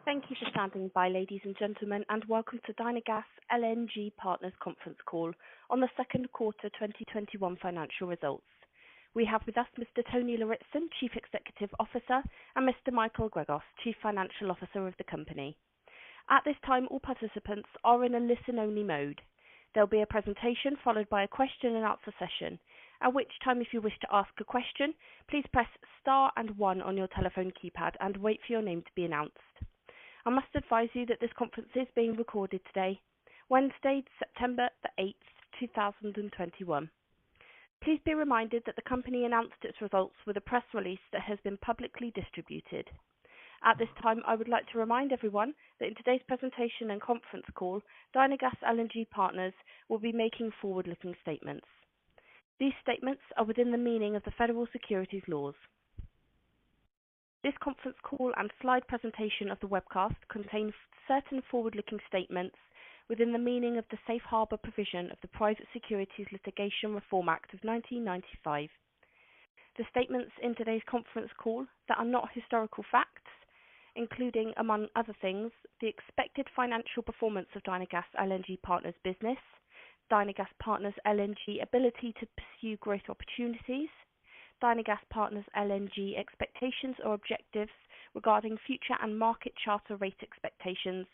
Thank you for standing by, ladies and gentlemen, and welcome to Dynagas LNG Partners conference call on the second quarter 2021 financial results. We have with us Mr. Tony Lauritzen, Chief Executive Officer, and Mr. Michael Gregos, Chief Financial Officer of the company. At this time, all participants are in a listen-only mode. There'll be a presentation followed by a question and answer session, at which time, if you wish to ask a question, please press star and 1 on your telephone keypad and wait for your name to be announced. I must advise you that this conference is being recorded today, Wednesday, September the 8th, 2021. Please be reminded that the company announced its results with a press release that has been publicly distributed. At this time, I would like to remind everyone that in today's presentation and conference call, Dynagas LNG Partners will be making forward-looking statements. These statements are within the meaning of the federal securities laws. This conference call and slide presentation of the webcast contains certain forward-looking statements within the meaning of the Safe Harbor provision of the Private Securities Litigation Reform Act of 1995. The statements in today's conference call that are not historical facts, including, among other things, the expected financial performance of Dynagas LNG Partners business, Dynagas Partners LNG ability to pursue growth opportunities, Dynagas Partners LNG expectations or objectives regarding future and market charter rate expectations,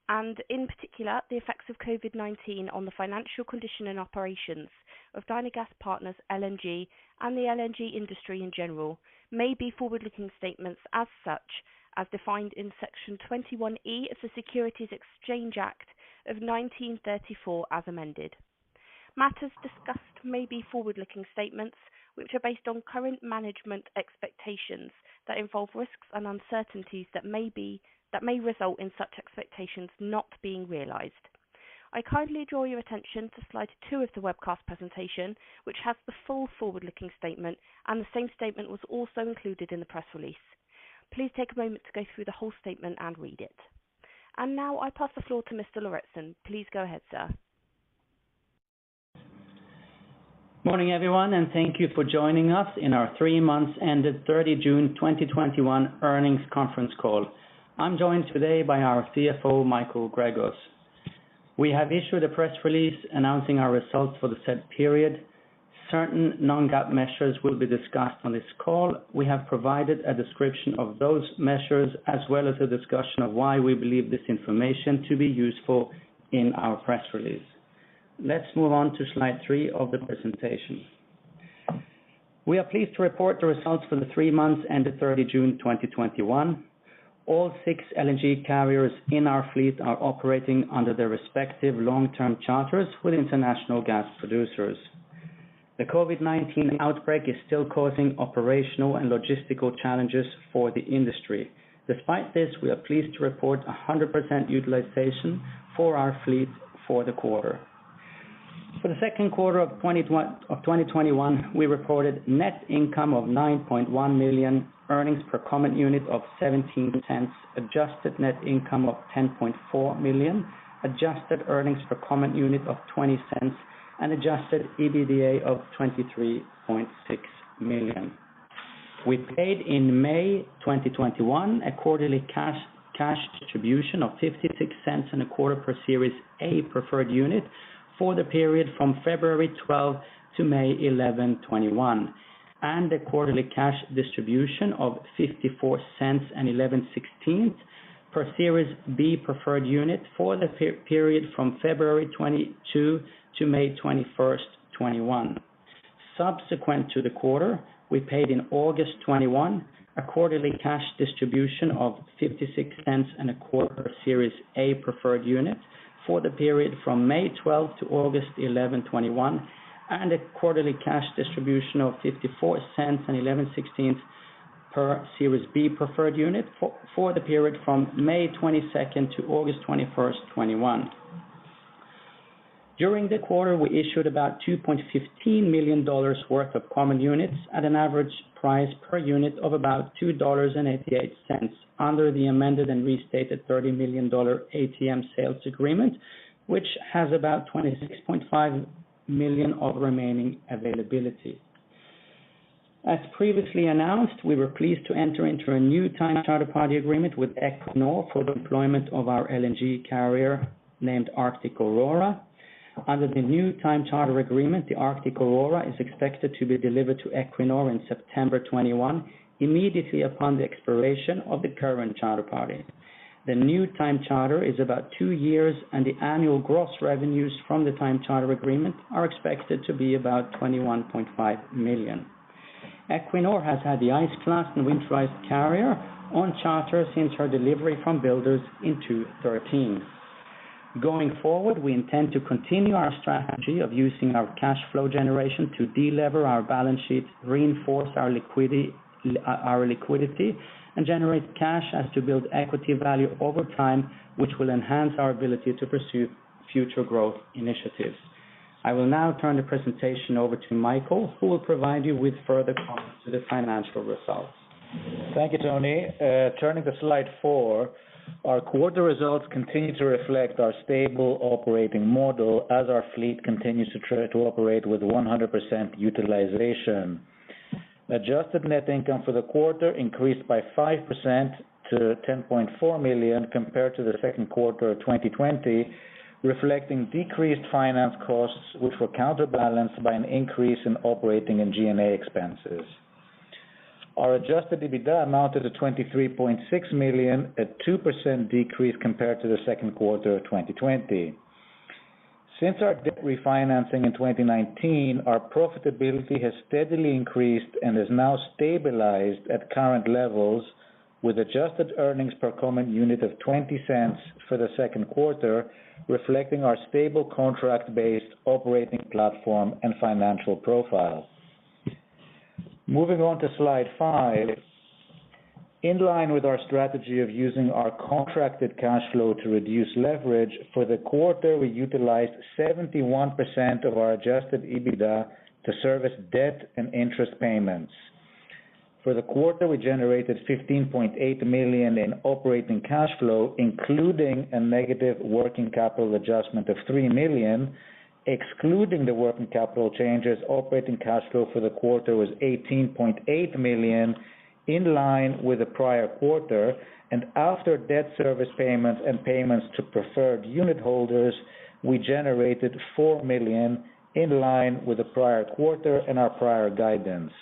and in particular the effects of COVID-19 on the financial condition and operations of Dynagas Partners LNG and the LNG industry in general, may be forward-looking statements as such as defined in Section 21E of the Securities Exchange Act of 1934 as amended. Matters discussed may be forward-looking statements which are based on current management expectations that involve risks and uncertainties that may result in such expectations not being realized. I kindly draw your attention to slide 2 of the webcast presentation, which has the full forward-looking statement, and the same statement was also included in the press release. Please take a moment to go through the whole statement and read it. And now I pass the floor to Mr. Lauritzen. Please go ahead, sir. Morning, everyone, and thank you for joining us in our 3 months ended 30 June 2021 earnings conference call. I'm joined today by our CFO, Michael Gregos. We have issued a press release announcing our results for the said period. Certain non-GAAP measures will be discussed on this call. We have provided a description of those measures as well as a discussion of why we believe this information to be useful in our press release. Let's move on to slide 3 of the presentation. We are pleased to report the results for the 3 months ended 30 June 2021. All 6 LNG carriers in our fleet are operating under their respective long-term charters with international gas producers. The COVID-19 outbreak is still causing operational and logistical challenges for the industry. Despite this, we are pleased to report 100% utilization for our fleet for the quarter. For the second quarter of 2021, we reported net income of $9.1 million, earnings per common unit of 17 cents, adjusted net income of $10.4 million, adjusted earnings per common unit of 20 cents, and adjusted EBITDA of $23.6 million. We paid in May 2021 a quarterly cash distribution of 56 cents and a quarter per Series A preferred unit for the period from February 12 to May 11, 21, and a quarterly cash distribution of 54 cents and 11/16 per Series B preferred unit for the period from February 22 to May 21st, 21. Subsequent to the quarter, we paid in August 21 a quarterly cash distribution of 56 cents and a quarter per Series A preferred unit for the period from May 12 to August 11, 21, and a quarterly cash distribution of 54 cents and 11/16 per Series B preferred unit for the period from May 22nd to August 21st, 21. During the quarter, we issued about $2.15 million worth of common units at an average price per unit of about $2.88 under the amended and restated $30 million ATM sales agreement, which has about $26.5 million of remaining availability. As previously announced, we were pleased to enter into a new time charter party agreement with Equinor for the deployment of our LNG carrier named Arctic Aurora. Under the new time charter agreement, the Arctic Aurora is expected to be delivered to Equinor in September 21, immediately upon the expiration of the current charter party. The new time charter is about 2 years, and the annual gross revenues from the time charter agreement are expected to be about 21.5 million. Equinor has had the ice-class and winterized carrier on charter since her delivery from builders in 2013. Going forward, we intend to continue our strategy of using our cash flow generation to delever our balance sheet, reinforce our liquidity, and generate cash as to build equity value over time, which will enhance our ability to pursue future growth initiatives. I will now turn the presentation over to Michael, who will provide you with further comments to the financial results. Thank you, Tony. Turning to slide 4, our quarter results continue to reflect our stable operating model as our fleet continues to operate with 100% utilization. Adjusted net income for the quarter increased by 5% to 10.4 million compared to the second quarter of 2020, reflecting decreased finance costs, which were counterbalanced by an increase in operating and G&A expenses. Our adjusted EBITDA amounted to 23.6 million, a 2% decrease compared to the second quarter of 2020. Since our debt refinancing in 2019, our profitability has steadily increased and is now stabilized at current levels, with adjusted earnings per common unit of 20 cents for the second quarter, reflecting our stable contract-based operating platform and financial profile. Moving on to slide 5, in line with our strategy of using our contracted cash flow to reduce leverage, for the quarter we utilized 71% of our adjusted EBITDA to service debt and interest payments. For the quarter, we generated 15.8 million in operating cash flow, including a negative working capital adjustment of 3 million. Excluding the working capital changes, operating cash flow for the quarter was 18.8 million, in line with the prior quarter, and after debt service payments and payments to preferred unit holders, we generated 4 million, in line with the prior quarter and our prior guidance.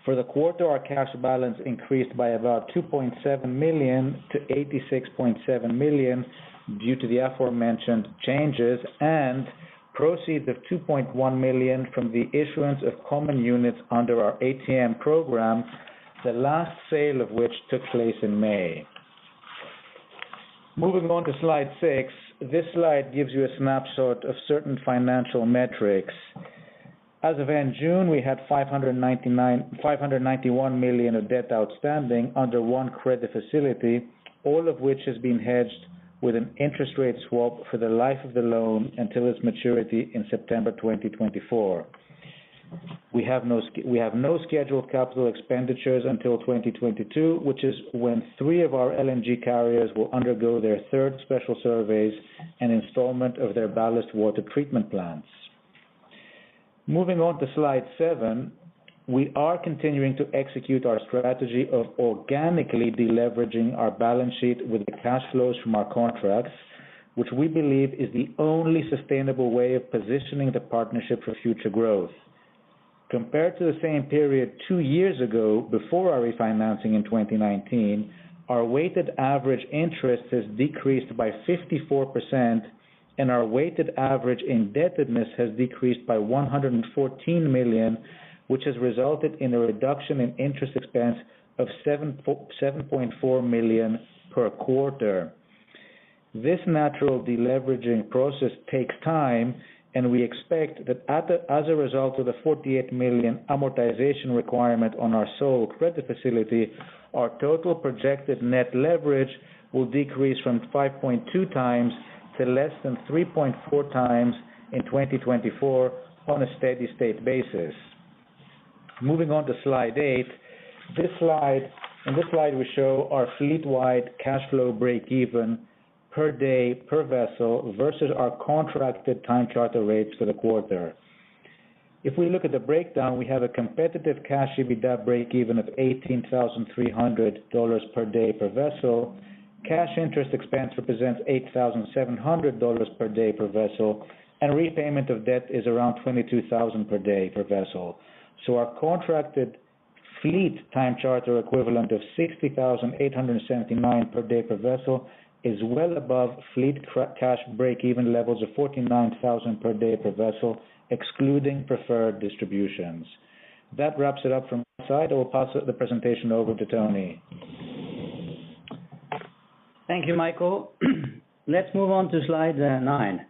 For the quarter, our cash balance increased by about 2.7 million to 86.7 million due to the aforementioned changes and proceeds of 2.1 million from the issuance of common units under our ATM program, the last sale of which took place in May. Moving on to slide 6, this slide gives you a snapshot of certain financial metrics. As of end June, we had 591 million of debt outstanding under one credit facility, all of which has been hedged with an interest rate swap for the life of the loan until its maturity in September 2024. We have no scheduled capital expenditures until 2022, which is when 3 of our LNG carriers will undergo their third special surveys and installment of their ballast water treatment plants. Moving on to slide 7, we are continuing to execute our strategy of organically deleveraging our balance sheet with the cash flows from our contracts, which we believe is the only sustainable way of positioning the partnership for future growth. Compared to the same period 2 years ago, before our refinancing in 2019, our weighted average interest has decreased by 54%, and our weighted average indebtedness has decreased by 114 million, which has resulted in a reduction in interest expense of 7.4 million per quarter. This natural deleveraging process takes time, and we expect that as a result of the 48 million amortization requirement on our sole credit facility, our total projected net leverage will decrease from 5.2 times to less than 3.4 times in 2024 on a steady state basis. Moving on to slide 8, in this slide we show our fleet-wide cash flow break-even per day per vessel versus our contracted time charter rates for the quarter. If we look at the breakdown, we have a competitive cash EBITDA break-even of $18,300 per day per vessel. Cash interest expense represents $8,700 per day per vessel, and repayment of debt is around $22,000 per day per vessel. So our contracted fleet time charter equivalent of $60,879 per day per vessel is well above fleet cash break-even levels of $49,000 per day per vessel, excluding preferred distributions. That wraps it up from my side. I will pass the presentation over to Tony. Thank you, Michael. Let's move on to slide 9.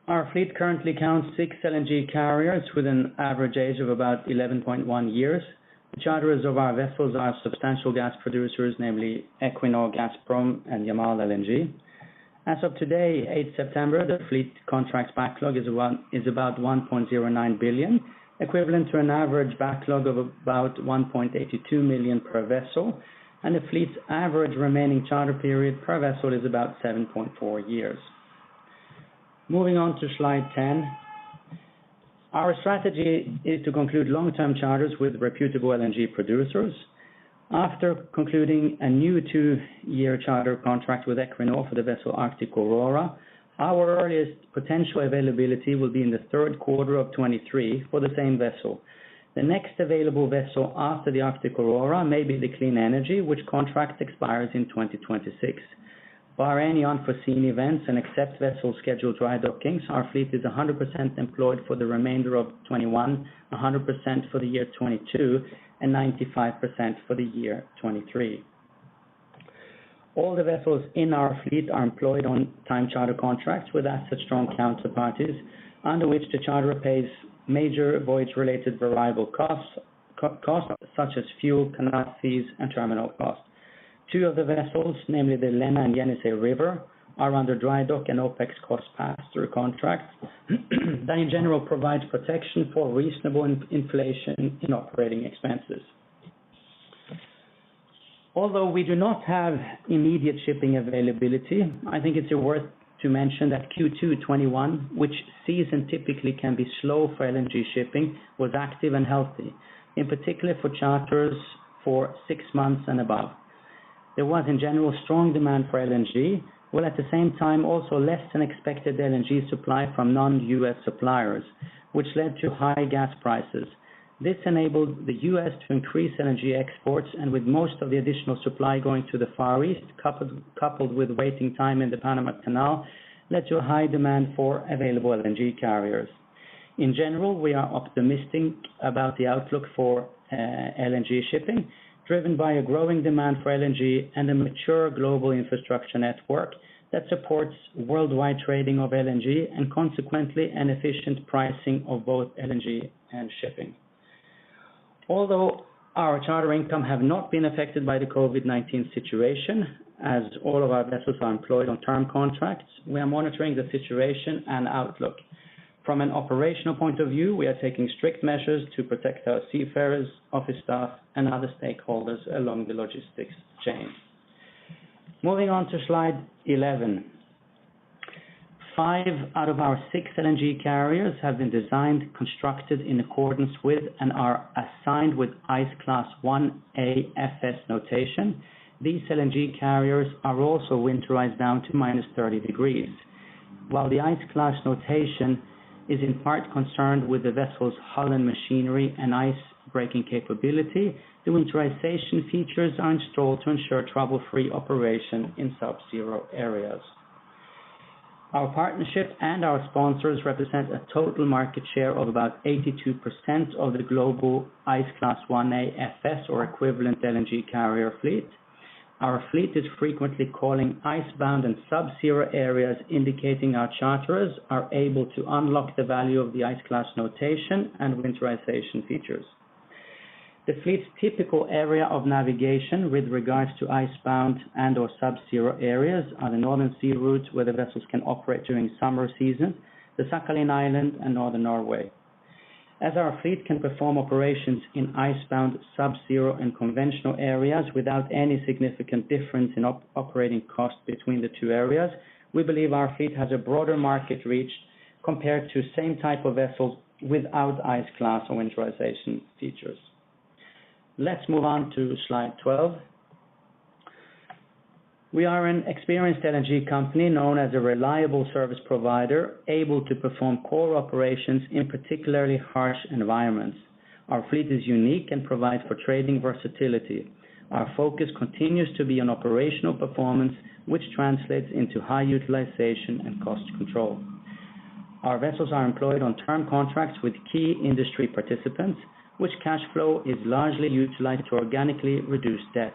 Our fleet currently counts 6 LNG carriers with an average age of about 11.1 years. The charterers of our vessels are substantial gas producers, namely Equinor, Gazprom, and Yamal LNG. As of today, 8 September, the fleet contracts backlog is about 1.09 billion, equivalent to an average backlog of about 1.82 million per vessel, and the fleet's average remaining charter period per vessel is about 7.4 years. Moving on to slide 10. Our strategy is to conclude long-term charters with reputable LNG producers. After concluding a new 2-year charter contract with Equinor for the vessel Arctic Aurora, our earliest potential availability will be in the third quarter of 23 for the same vessel. The next available vessel after the Arctic Aurora may be the Clean Energy, which contract expires in 2026. Bar any unforeseen events and except vessel scheduled dry dockings, our fleet is 100% employed for the remainder of 21, 100% for the year 22, and 95% for the year 23. All the vessels in our fleet are employed on time charter contracts with asset-strong counterparties, under which the charterer pays major voyage-related variable costs such as fuel, canal fees, and terminal costs. 2 of the vessels, namely the Lena and Yenisei River, are under dry dock and OPEX cost pass-through contracts that in general provides protection for reasonable inflation in operating expenses. Although we do not have immediate shipping availability, I think it's worth to mention that Q2 21, which season typically can be slow for LNG shipping, was active and healthy, in particular for charters for 6 months and above. There was in general strong demand for LNG, while at the same time also less than expected LNG supply from non-US suppliers, which led to high gas prices. This enabled the US to increase LNG exports, and with most of the additional supply going to the Far East, coupled with waiting time in the Panama Canal, led to a high demand for available LNG carriers. In general, we are optimistic about the outlook for LNG shipping, driven by a growing demand for LNG and a mature global infrastructure network that supports worldwide trading of LNG and consequently an efficient pricing of both LNG and shipping. Although our charter income have not been affected by the COVID-19 situation, as all of our vessels are employed on term contracts, we are monitoring the situation and outlook. From an operational point of view, we are taking strict measures to protect our seafarers, office staff, and other stakeholders along the logistics chain. Moving on to slide 11. 5 out of our 6 LNG carriers have been designed, constructed in accordance with, and are assigned with Ice Class 1A FS notation. These LNG carriers are also winterized down to minus 30 degrees. While the Ice Class notation is in part concerned with the vessel's hull and machinery and ice breaking capability, the winterization features are installed to ensure trouble-free operation in sub-zero areas. Our partnership and our sponsors represent a total market share of about 82% of the global Ice Class 1A FS or equivalent LNG carrier fleet. Our fleet is frequently calling icebound and sub-zero areas, indicating our charterers are able to unlock the value of the Ice Class notation and winterization features. The fleet's typical area of navigation with regards to icebound and or sub-zero areas are the Northern Sea routes where the vessels can operate during summer season, the Sakhalin Island and Northern Norway. As our fleet can perform operations in icebound, sub-zero and conventional areas without any significant difference in operating costs between the 2 areas, we believe our fleet has a broader market reach compared to same type of vessels without ice class or winterization features. Let's move on to slide 12. We are an experienced LNG company known as a reliable service provider, able to perform core operations in particularly harsh environments. Our fleet is unique and provides for trading versatility. Our focus continues to be on operational performance, which translates into high utilization and cost control. Our vessels are employed on term contracts with key industry participants, which cash flow is largely utilized to organically reduce debt.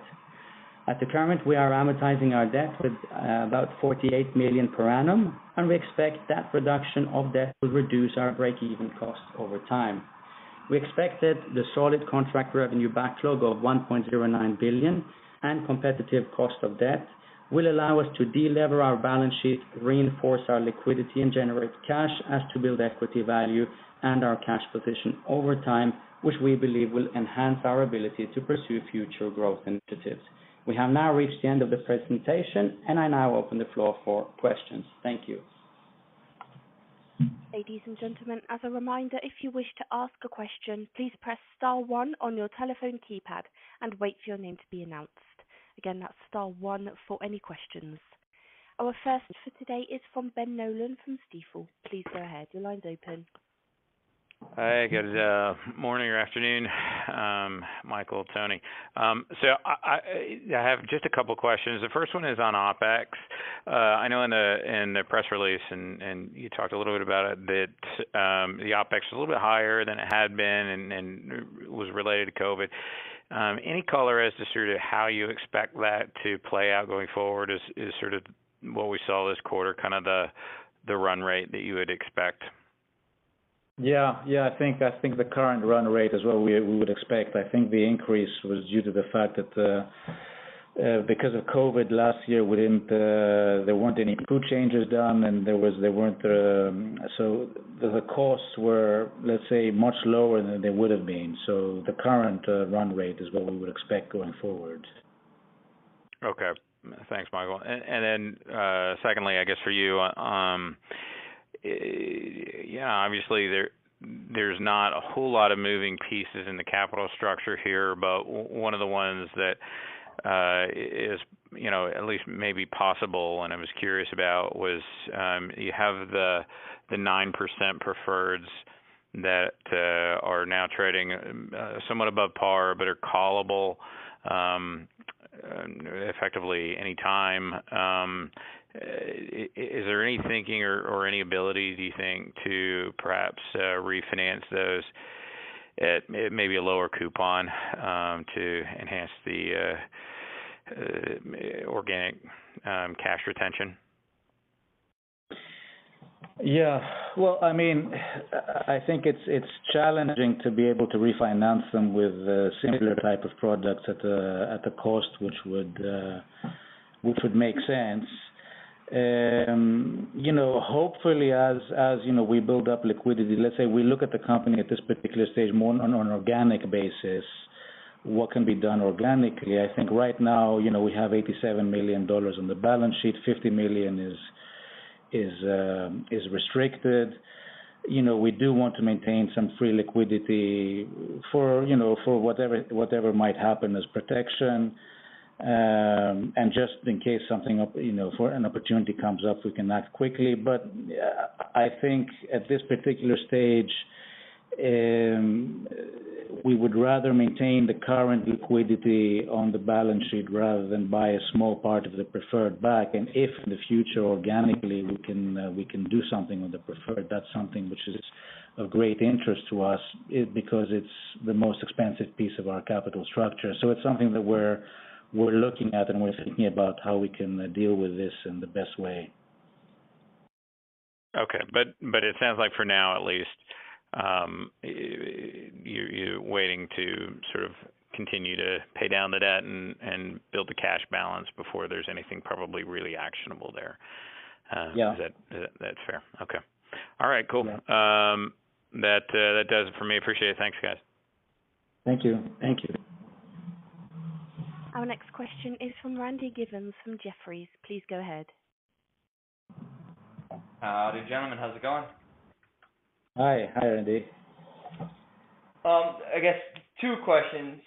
At the current, we are amortizing our debt with about 48 million per annum, and we expect that reduction of debt will reduce our break-even costs over time. We expect that the solid contract revenue backlog of 1.09 billion and competitive cost of debt will allow us to delever our balance sheet, reinforce our liquidity, and generate cash as to build equity value and our cash position over time, which we believe will enhance our ability to pursue future growth initiatives. We have now reached the end of the presentation, and I now open the floor for questions. Thank you. Ladies and gentlemen, as a reminder, if you wish to ask a question, please press star 1 on your telephone keypad and wait for your name to be announced. Again, that's star 1 for any questions. Our first for today is from Ben Nolan from Stifel. Please go ahead. Your line's open. Hi, good morning or afternoon, Michael, Tony. So I have just a couple questions. The first one is on OPEX. I know in the press release, and you talked a little bit about it, that the OPEX is a little bit higher than it had been and was related to COVID. Any color as to sort of how you expect that to play out going forward is sort of what we saw this quarter, kind of the run rate that you would expect? Yeah. I think the current run rate is what we would expect. I think the increase was due to the fact that because of COVID last year, there weren't any crew changes done, and so the costs were, let's say, much lower than they would have been. So the current run rate is what we would expect going forward. Okay, thanks, Michael. And then secondly, I guess for you, obviously there's not a whole lot of moving pieces in the capital structure here, but one of the ones that is, at least maybe possible, and I was curious about, was you have the 9% preferreds that are now trading somewhat above par, but are callable effectively any time. Is there any thinking or any ability, do you think, to perhaps refinance those at maybe a lower coupon to enhance the organic cash retention? Yeah, well, I mean, I think it's challenging to be able to refinance them with similar type of products at a cost which would make sense. Hopefully as we build up liquidity, let's say we look at the company at this particular stage more on an organic basis, what can be done organically. I think right now, we have $87 million on the balance sheet, 50 million is restricted. We do want to maintain some free liquidity for whatever might happen as protection. And just in case something for an opportunity comes up, we can act quickly. But I think at this particular stage, we would rather maintain the current liquidity on the balance sheet rather than buy a small part of the preferred back. And if in the future organically we can do something on the preferred, that's something which is of great interest to us, because it's the most expensive piece of our capital structure. So it's something that we're looking at, and we're thinking about how we can deal with this in the best way. Okay, but it sounds like for now at least, you're waiting to sort of continue to pay down the debt and build the cash balance before there's anything probably really actionable there. Yeah. That's fair. Okay. All right, cool. Yeah. That does it for me. Appreciate it. Thanks, guys. Thank you. Our next question is from Randy Giveans from Jefferies. Please go ahead. Howdy, gentlemen. How's it going? Hi, Randy. I guess two questions.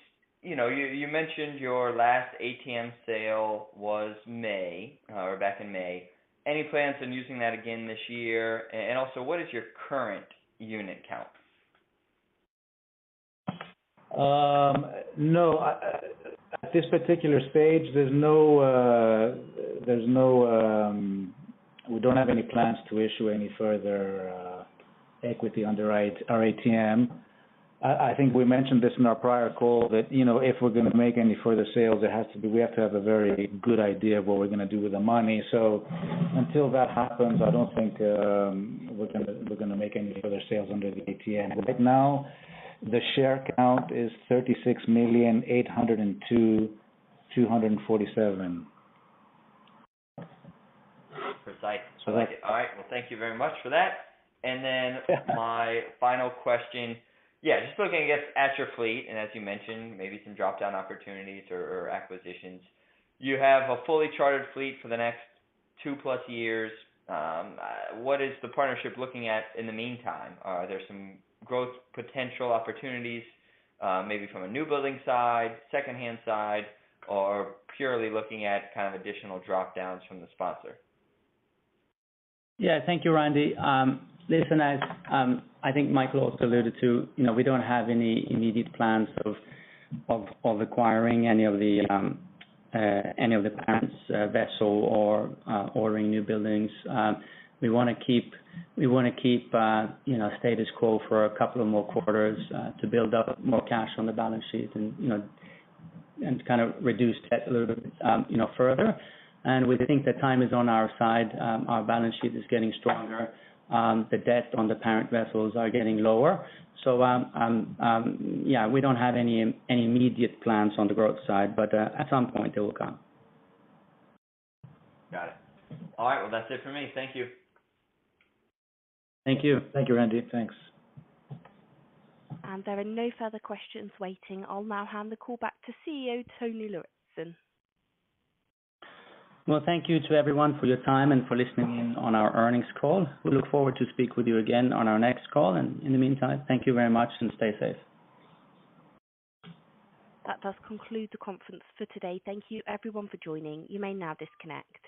You mentioned your last ATM sale was May, or back in May. Any plans on using that again this year? And also, what is your current unit count? No, at this particular stage, we don't have any plans to issue any further equity under our ATM. I think we mentioned this in our prior call that, if we're going to make any further sales, we have to have a very good idea of what we're going to do with the money. So until that happens, I don't think we're going to make any further sales under the ATM. Right now, the share count is 36,802,247. Precise. So I like it. All right. Well, thank you very much for that. And then my final question. Yeah, just looking, I guess, at your fleet, and as you mentioned, maybe some drop-down opportunities or acquisitions. You have a fully chartered fleet for the next 2+ years. What is the partnership looking at in the meantime? Are there some growth potential opportunities, maybe from a new building side, secondhand side, or purely looking at kind of additional drop-downs from the sponsor? Yeah, thank you, Randy. Listen, as I think Michael also alluded to, we don't have any immediate plans of acquiring any of the parents' vessel or ordering new buildings. We want to keep status quo for a couple of more quarters to build up more cash on the balance sheet and kind of reduce debt a little bit further. And we think the time is on our side. Our balance sheet is getting stronger. The debt on the parent vessels are getting lower. So, we don't have any immediate plans on the growth side, but at some point they will come. Got it. All right. Well, that's it for me. Thank you. Thank you. Thank you, Randy. Thanks. And there are no further questions waiting. I'll now hand the call back to CEO Tony Lauritzen. Well, thank you to everyone for your time and for listening in on our earnings call. We look forward to speak with you again on our next call. And in the meantime, thank you very much and stay safe. That does conclude the conference for today. Thank you everyone for joining. You may now disconnect.